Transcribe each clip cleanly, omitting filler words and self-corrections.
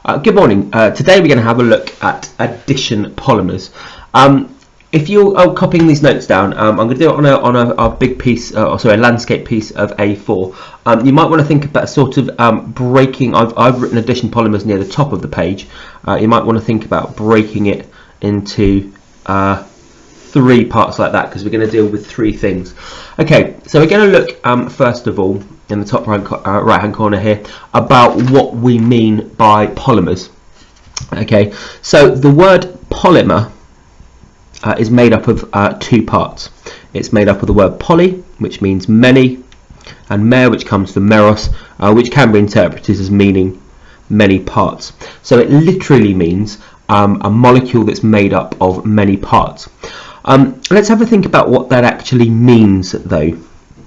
Good morning. Today we're going to have a look at addition polymers. If you're copying these notes down, I'm going to do it on a big piece, a landscape piece of A4. You might want to think about sort of breaking. I've written addition polymers near the top of the page. You might want to think about breaking it into 3 parts like that, because we're going to deal with 3 things. Okay, so we're going to look first of all in the top right hand corner here about what we mean by polymers. Okay, so the word polymer is made up of 2 parts. It's made up of the word poly, which means many, and mer, which comes from meros, which can be interpreted as meaning many parts. So it literally means a molecule that's made up of many parts. Let's have a think about what that actually means though.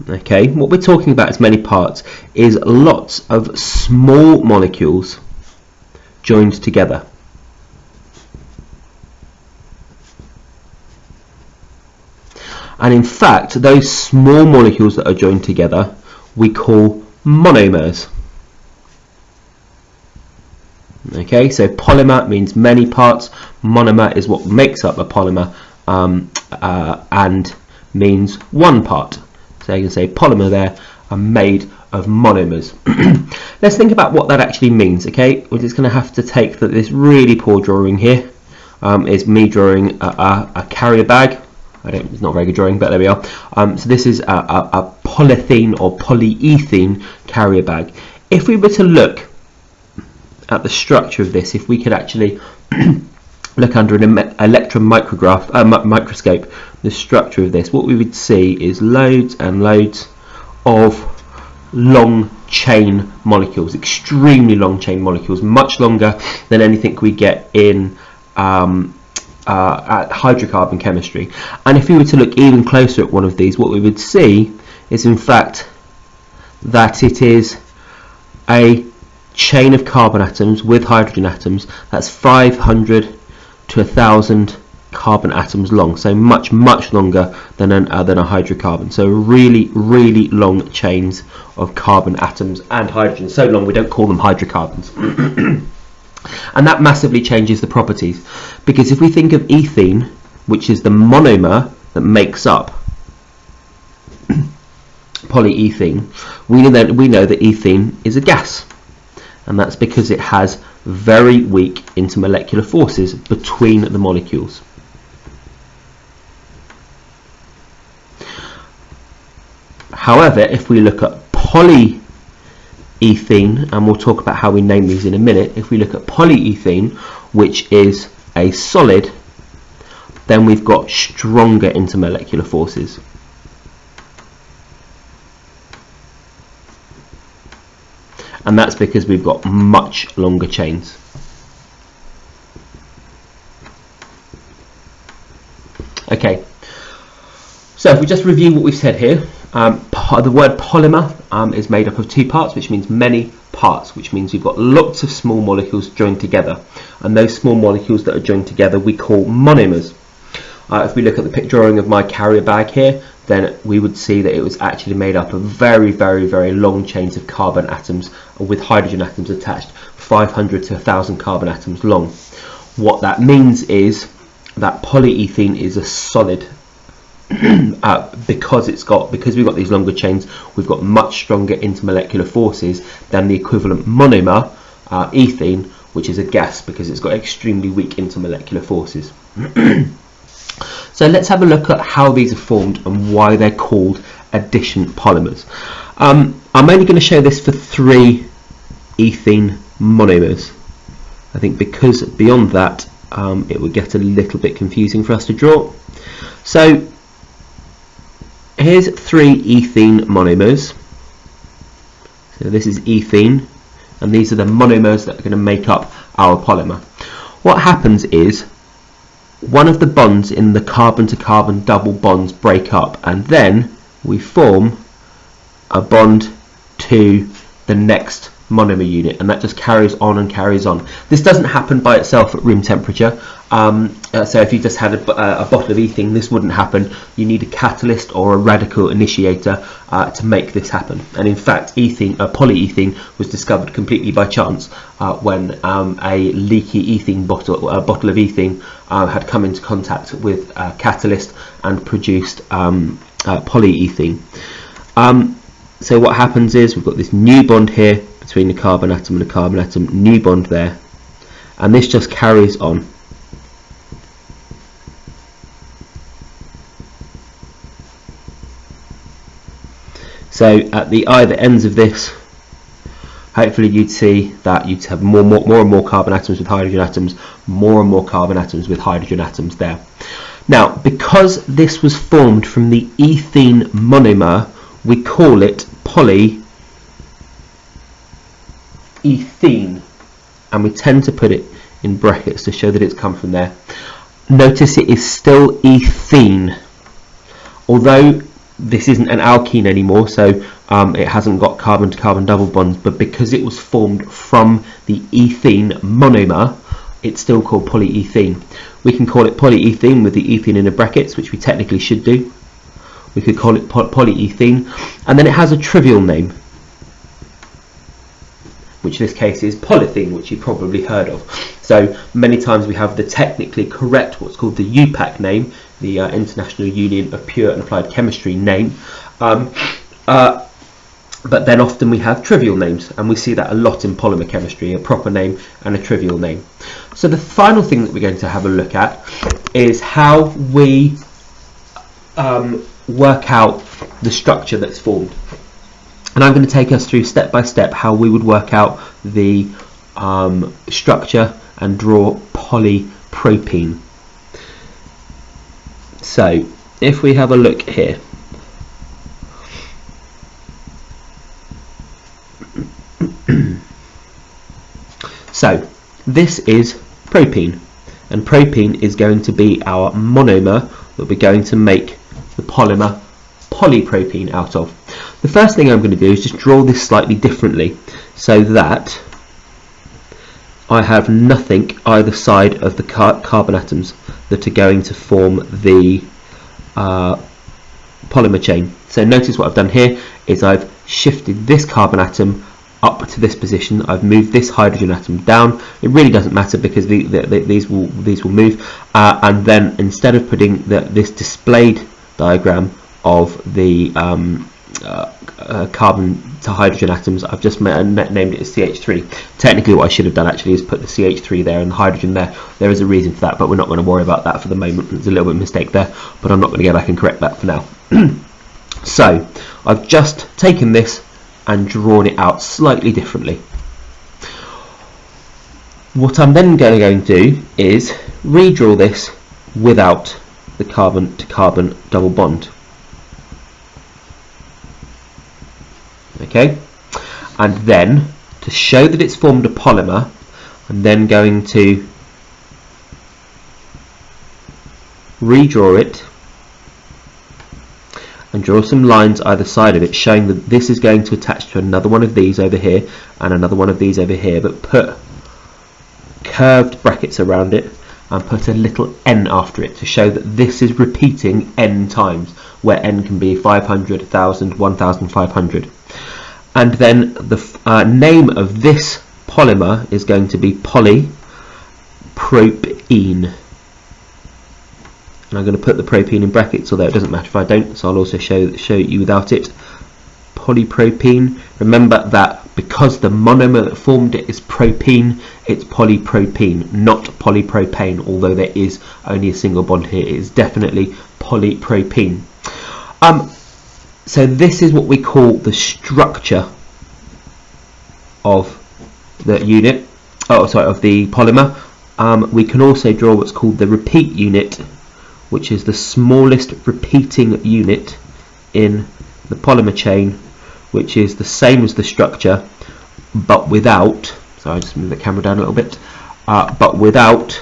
Okay, what we're talking about as many parts is lots of small molecules joined together. And in fact, those small molecules that are joined together we call monomers. Okay, so polymer means many parts, monomer is what makes up a polymer, and means 1 part. So you can say polymer there are made of monomers. Let's think about what that actually means. Okay, we're just going to have to take this really poor drawing here. Is me drawing a carrier bag. It's not a very good drawing, but there we are. So this is a polythene or polyethene carrier bag. If we were to look at the structure of this, if we could actually look under an electron microscope, the structure of this, what we would see is loads and loads of long chain molecules, extremely long chain molecules, much longer than anything we get in at hydrocarbon chemistry. And if we were to look even closer at one of these, what we would see is in fact that it is a chain of carbon atoms with hydrogen atoms that's 500 to 1,000 carbon atoms long, so much longer than a hydrocarbon. So really long chains of carbon atoms and hydrogen, so long we don't call them hydrocarbons. And that massively changes the properties, because if we think of ethene, which is the monomer that makes up polyethene, we know that ethene is a gas, and that's because it has very weak intermolecular forces between the molecules. However, if we look at polyethene, and we'll talk about how we name these in a minute, if we look at polyethene, which is a solid, then we've got stronger intermolecular forces. And that's because we've got much longer chains. Okay, so if we just review what we've said here, the word polymer is made up of 2 parts, which means many parts, which means we've got lots of small molecules joined together, and those small molecules that are joined together we call monomers. If we look at the drawing of my carrier bag here, then we would see that it was actually made up of very long chains of carbon atoms with hydrogen atoms attached, 500 to 1,000 carbon atoms long. What that means is that polyethene is a solid, because we've got these longer chains, we've got much stronger intermolecular forces than the equivalent monomer, ethene, which is a gas, because it's got extremely weak intermolecular forces. So let's have a look at how these are formed and why they're called addition polymers. I'm only going to show this for 3 ethene monomers, I think, because beyond that it would get a little bit confusing for us to draw. So here's 3 ethene monomers. So this is ethene, and these are the monomers that are going to make up our polymer. What happens is one of the bonds in the carbon to carbon double bonds break up, and then we form a bond to the next monomer unit, and that just carries on and carries on. This doesn't happen by itself at room temperature. So if you just had a bottle of ethene, this wouldn't happen. You need a catalyst or a radical initiator to make this happen. And in fact, polyethene was discovered completely by chance when a leaky ethene bottle of ethene had come into contact with a catalyst and produced polyethene. So what happens is we've got this new bond here between the carbon atom and the carbon atom, new bond there, and this just carries on. So at the either ends of this, hopefully you'd see that you'd have more and more carbon atoms with hydrogen atoms, more and more carbon atoms with hydrogen atoms there. Now, because this was formed from the ethene monomer, we call it polyethene, and we tend to put it in brackets to show that it's come from there. Notice it is still ethene, although this isn't an alkene anymore, so it hasn't got carbon to carbon double bonds, but because it was formed from the ethene monomer, it's still called polyethene. We can call it polyethene with the ethene in the brackets, which we technically should do. We could call it polyethene, and then it has a trivial name, which in this case is polythene, which you've probably heard of. So many times we have the technically correct, what's called the UPAC name, the International Union of Pure and Applied Chemistry name, but then often we have trivial names, and we see that a lot in polymer chemistry, a proper name and a trivial name. So the final thing that we're going to have a look at is how we work out the structure that's formed. And I'm going to take us through step by step how we would work out the structure and draw polypropene. So if we have a look here, so this is propene, and propene is going to be our monomer that we're going to make the polymer polypropene out of. The first thing I'm going to do is just draw this slightly differently so that I have nothing either side of the carbon atoms that are going to form the polymer chain. So notice what I've done here is I've shifted this carbon atom up to this position. I've moved this hydrogen atom down. It really doesn't matter because these will move, and then instead of putting this displayed diagram of the carbon to hydrogen atoms, I've just named it as CH3. Technically what I should have done actually is put the CH3 there and the hydrogen there. There is a reason for that, but we're not going to worry about that for the moment. There's a little bit of a mistake there, but I'm not going to go back and correct that for now. So I've just taken this and drawn it out slightly differently. What I'm then going to do is redraw this without the carbon to carbon double bond. Okay, and then to show that it's formed a polymer, I'm then going to redraw it and draw some lines either side of it, showing that this is going to attach to another one of these over here and another one of these over here, but put curved brackets around it and put a little n after it to show that this is repeating n times, where n can be 500, 1000, 1500. And then the name of this polymer is going to be polypropene. And I'm going to put the propene in brackets, although it doesn't matter if I don't, so I'll also show you without it. Polypropene. Remember that because the monomer that formed it is propene, it's polypropene, not polypropane, although there is only a single bond here. It is definitely polypropene. So this is what we call the structure of the unit, of the polymer. We can also draw what's called the repeat unit, which is the smallest repeating unit in the polymer chain, which is the same as the structure, but without, so I just move the camera down a little bit, but without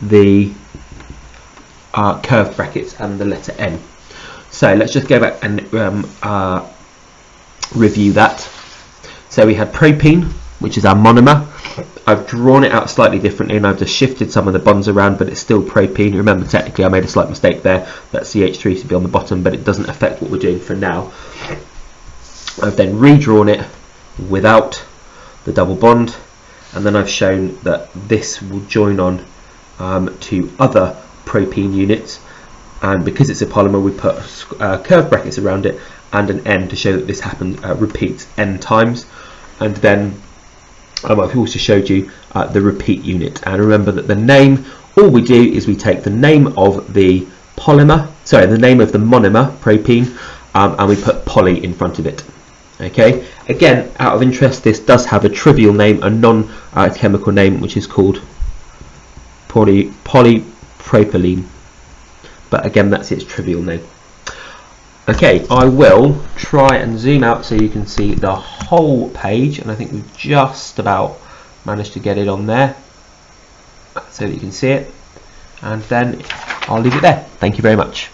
the curved brackets and the letter N. So let's just go back and review that. So we had propene, which is our monomer. I've drawn it out slightly differently and I've just shifted some of the bonds around, but it's still propene. Remember, technically I made a slight mistake there, that CH3 should be on the bottom, but it doesn't affect what we're doing for now. I've then redrawn it without the double bond, and then I've shown that this will join on to other propene units, and because it's a polymer we put curved brackets around it and an N to show that this repeats N times. And then I've also showed you the repeat unit, and remember that the name, all we do is we take the name of the polymer, sorry, the name of the monomer, propene, and we put poly in front of it. Okay, again, out of interest, this does have a trivial name, a non-chemical name, which is called polypropylene, but again, that's its trivial name. Okay, I will try and zoom out so you can see the whole page, and I think we've just about managed to get it on there so that you can see it, and then I'll leave it there. Thank you very much.